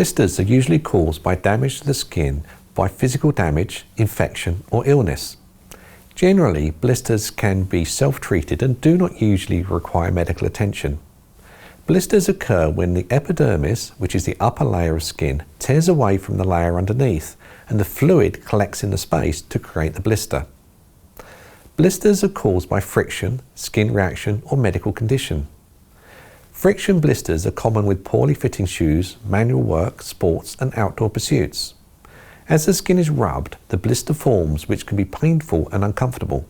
Blisters are usually caused by damage to the skin by physical damage, infection or illness. Generally, blisters can be self-treated and do not usually require medical attention. Blisters occur when the epidermis, which is the upper layer of skin, tears away from the layer underneath and the fluid collects in the space to create the blister. Blisters are caused by friction, skin reaction or medical condition. Friction blisters are common with poorly fitting shoes, manual work, sports and outdoor pursuits. As the skin is rubbed, the blister forms, which can be painful and uncomfortable.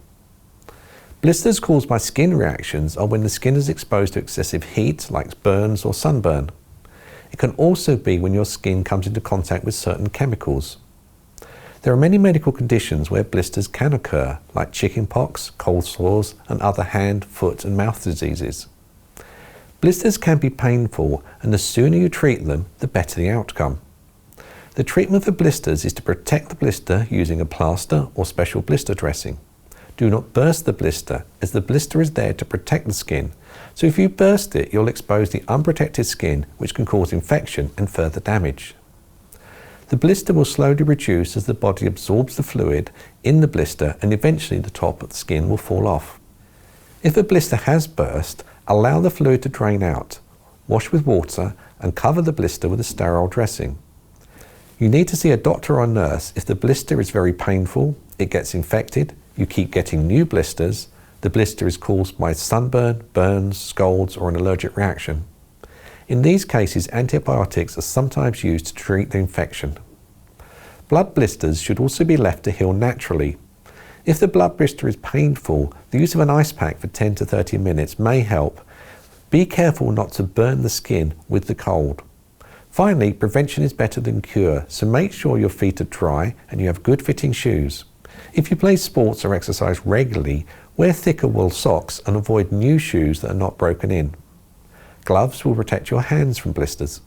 Blisters caused by skin reactions are when the skin is exposed to excessive heat, like burns or sunburn. It can also be when your skin comes into contact with certain chemicals. There are many medical conditions where blisters can occur, like chickenpox, cold sores, and other hand, foot, and mouth diseases. Blisters can be painful, and the sooner you treat them, the better the outcome. The treatment for blisters is to protect the blister using a plaster or special blister dressing. Do not burst the blister, as the blister is there to protect the skin, so if you burst it, you'll expose the unprotected skin, which can cause infection and further damage. The blister will slowly reduce as the body absorbs the fluid in the blister, and eventually the top of the skin will fall off. If a blister has burst, allow the fluid to drain out, wash with water and cover the blister with a sterile dressing. You need to see a doctor or nurse if the blister is very painful, it gets infected, you keep getting new blisters, the blister is caused by sunburn, burns, scalds or an allergic reaction. In these cases, antibiotics are sometimes used to treat the infection. Blood blisters should also be left to heal naturally. If the blood blister is painful, the use of an ice pack for 10 to 30 minutes may help. Be careful not to burn the skin with the cold. Finally, prevention is better than cure, so make sure your feet are dry and you have good fitting shoes. If you play sports or exercise regularly, wear thicker wool socks and avoid new shoes that are not broken in. Gloves will protect your hands from blisters.